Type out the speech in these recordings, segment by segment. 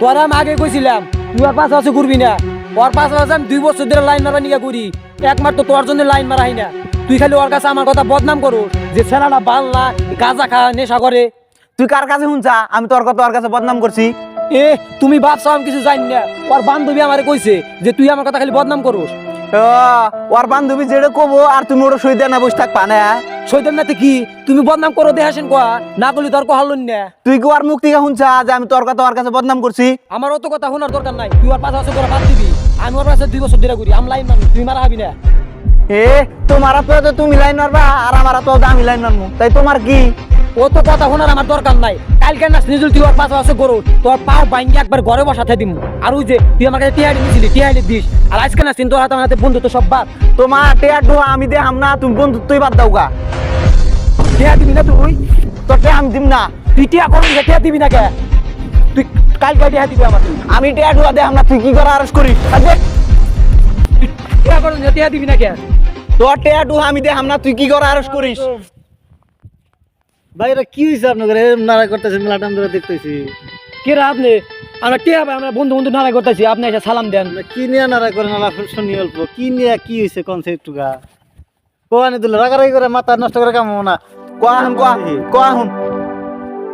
তোরা আমি আগে কইছিলাম তুই আর 5 বছর ঘুরবি না। ওর 5 বছর আমি 2 বছর ধরে লাইন মারা নিয়ে ঘুরি, একমাত্র তোর জন্য লাইন মারা হয় না। তুই খালি ওর কাছে আমার কথা বদনাম করো যে ছেলেটা বাল্লা গাঁজা খা নেশা করে। তুই কার কাছে শুনছা আমি তোর কথা ওর কাছে বদনাম করছি? এ তুমি ভাবছো আমি কিছু জানি না? ওর বান্ধবী আমারে কইছে যে তুই আমার কথা খালি বদনাম করোস। ওর বান্ধবী যেটা কবো আর তুমি ওটা সই না বসে থাকবা না? সৈতান নাতে কি তুমি বদনাম করো দেহাসেন কোয়া না করলে তোর কহালন না। তুই কি ওর মুখ থেকে শুনছা যে আমি তোর কথা ওর কাছে বদনাম করছি? আমার অত কথা শোনার দরকার নাই। তুই আর 5 বছর করে বাদ দিবি, আমি ওর কাছে 2 বছর ধরে ঘুরি। আমি লাইন মারবি, তুই মারা হবি না। তোমার তো তুমি লাইন মারবা আর আমার তো আমি লাইন মারবো, তাই তোমার কি? ও তো কথা শোনার আমার দরকার নাই। কালকে না নিজল তুই ওর 5 বছর করো, তোর পাও বাইঙ্গে একবার ঘরে বসাতে দিম। আর ওই যে তুই আমার কাছে টিয়াড়ি নিছিলি, টিয়াড়ি দিস। আর আজকে না তোর হাতে আমার হাতে বন্ধু তো সব বাদ। তোমার টেয়ার ডো আমি দে হাম না, তুমি বন্ধুত্বই বাদ দাও গা। টিয়া দিবি না তুই? তোর টেয়া আমি দিম না। তুই টিয়া করবি না, টিয়া দিবি না কে? তুই কালকে টিয়া দিবি আমার। আমি টেয়ার ডোয়া দে হাম না, তুই কি করে আরেস্ট করিস? টিয়া করবি না, টিয়া দিবি না কে? তোর টেয়ার ডো আমি দে হাম না, তুই কি করে আরেস্ট করিস? ভাই এটা কি হয়েছে আপনাদের নাড়া করতেছেন মেলা টাইম ধরে দেখতেছি? কে রে আপনি? আমরা টিয়া ভাই, আমরা বন্ধু বন্ধু নাড়াই করতেছি, আপনি এসে সালাম দেন। কি নিয়ে নাড়া করেন শুনি অল্প, কি নিয়ে কি হয়েছে কনসেপ্ট টুকা কোয়ানি দিল রাগারাগি করে মাথা নষ্ট করে কাম না। কোয়া হুন কোয়া কোয়া হুন।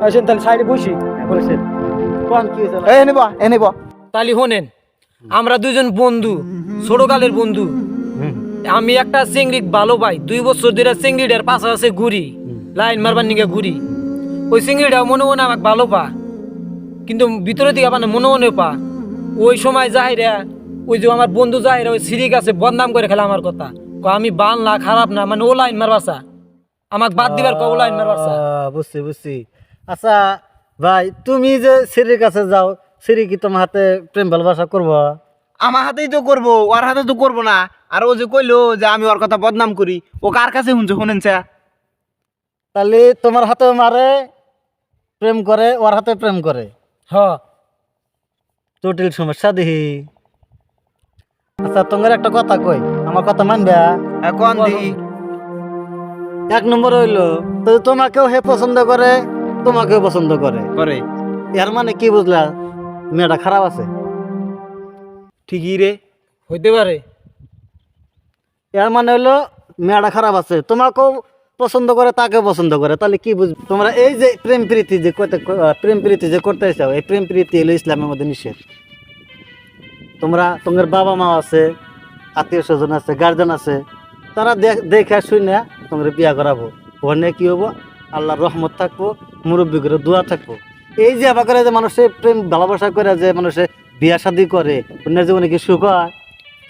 আসেন তাহলে সাইডে বসি। বলছেন কোয়ান কি হয়েছে? এনেব তালি হোনেন, আমরা দুজন বন্ধু, ছোটকালের বন্ধু। আমি একটা চিংড়ি ভালো পাই, 2 বছর ধরে চিংড়িটার পাশাপাশি ঘুরি, লাইন মারবার নিকে ঘুরি। ওই চিংড়িটা মনে মনে আমাকে ভালো পা, কিন্তু ভিতরে দিকে মানে মনে মনে পা। ওই সময় যাইরা ওই যে আমার বন্ধু যাইরা ওই সিঁড়ি গাছে বদনাম করে খেলা আমার কথা। আমি বাল না খারাপ না, মানে ও লাইন মারবাসা আমাকে বাদ দিবার ও লাইন মারবাসা। বুঝছি বুঝছি। আচ্ছা ভাই, তুমি যে সিঁড়ির কাছে যাও, সিঁড়ি কি তোমার হাতে প্রেম ভালোবাসা করবো? আমার হাতেই তো করবো, ওর হাতে তো করবো না। আর ও যে কইলো যে আমি ওর কথা বদনাম করি, ও কার কাছে শুনছে শুনেন? তাহলে তোমার হাতে মারে প্রেম করে, ওর হাতে প্রেম করে? হ, জটিল সমস্যা দেখি। আচ্ছা তোমার একটা কথা কই, আমার কথা মানবে? এখন দেখি। 1 নম্বর হইলো তো তোমাকেও হে পছন্দ করে, তোমাকেও পছন্দ করে। করে এর মানে কি বুঝলা? মেয়েটা খারাপ আছে? ঠিকই রে, হইতে পারে। এর মানে হইলো মেয়েটা খারাপ আছে, তোমাকেও পছন্দ করে, তাকেও পছন্দ করে। তাহলে কি বুঝ তোমরা? এই যে প্রেম প্রীতি যে প্রেম প্রীতি যে করতে চাও, এই প্রেম প্রীতি হলো ইসলামের মধ্যে নিষেধ। তোমরা তোমার বাবা মা আছে, আত্মীয় স্বজন আছে, গার্জেন আছে, তারা দেখে শুনে তোমরা বিয়া করাবো। ওখানে কি হবো? আল্লাহর রহমত থাকবো, মুরব্বী করে দোয়া থাকবো। এই যে আবার করে যে মানুষের প্রেম ভালোবাসা করে যে মানুষে বিয়া শাদী করে, অন্যের জীবনে কি সুখ হয়?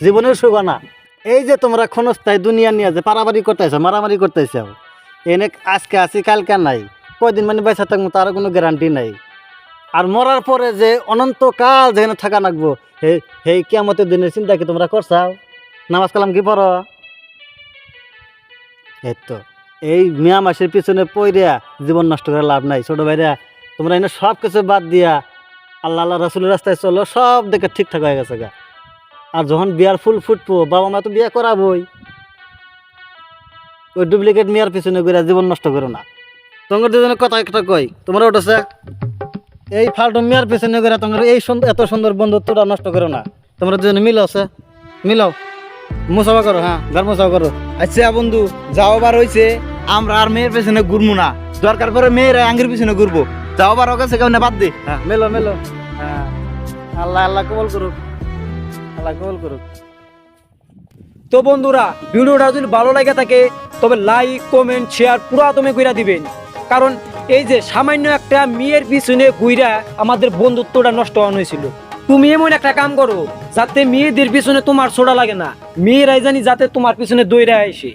জীবনের সুখ হয় না। এই যে তোমরা ক্ষণস্থায়ী দুনিয়া নিয়ে যে পারাবারি করতেছো, মারামারি করতেছো, এনে আজকে আছি কালকে নাই, কয়দিন মানে বেঁচে থাকবো তার কোনো গ্যারান্টি নাই। আর মরার পরে যে অনন্তকাল যেখানে থাকা লাগবো, এই কিয়ামতের দিনের চিন্তা কি তোমরা করছাও? নামাজ কালাম কি পড়ো? এই তো এই মিয়া মাসের পিছনে পইরা জীবন নষ্ট করে লাভ নাই। ছোট ভাইরা, তোমরা এনে সব কিছু বাদ দিয়া আল্লাহ আল্লাহ রাসূলের রাস্তায় চলো, সব দেখে ঠিকঠাক হয়ে গেছে গা। আর যখন বিয়ার ফুল ফুটবো, বাবা মা তো বিয়া করাবোই। ওই ডুপ্লিকেট মেয়ার পিছনে ঘুরে জীবন নষ্ট করো না। তোমার দুজনের কথা একটা কই, তোমরা উঠেছে এই ফালতু মেয়ার পিছনে ঘুরে তোমার এই এত সুন্দর বন্ধুত্বটা নষ্ট করো না। তোমরা দুজনে মিলো আছে, মিলাও, মোসাফা করো। হ্যাঁ, ঘর মোসাফা করো। আচ্ছা বন্ধু, যাও বার হয়েছে, আমরা আর মেয়ের পেছনে ঘুরবো না। দরকার পরে মেয়েরা আঙ্গের পিছনে ঘুরবো। যাও বার কাছে কেউ বাদ দে। হ্যাঁ, মেলো মেলো। হ্যাঁ, আল্লাহ আল্লাহ কবল করুক, আল্লাহ কবল করুক। তো বন্ধুরা, ভিডিওটা যদি ভালো লাগে থাকে তবে লাইক কমেন্ট শেয়ার পুরা তুমি কইরা দিবেন। কারণ এই যে সামান্য একটা মেয়ের পিছনে ঘুইরা আমাদের বন্ধুত্বটা নষ্ট হয়েছিল। তুমি এমন একটা কাম করো যাতে মেয়েদের পিছনে তোমার ছোড়া লাগে না, মেয়েরাই জানি যাতে তোমার পিছনে দৌড়া আসে।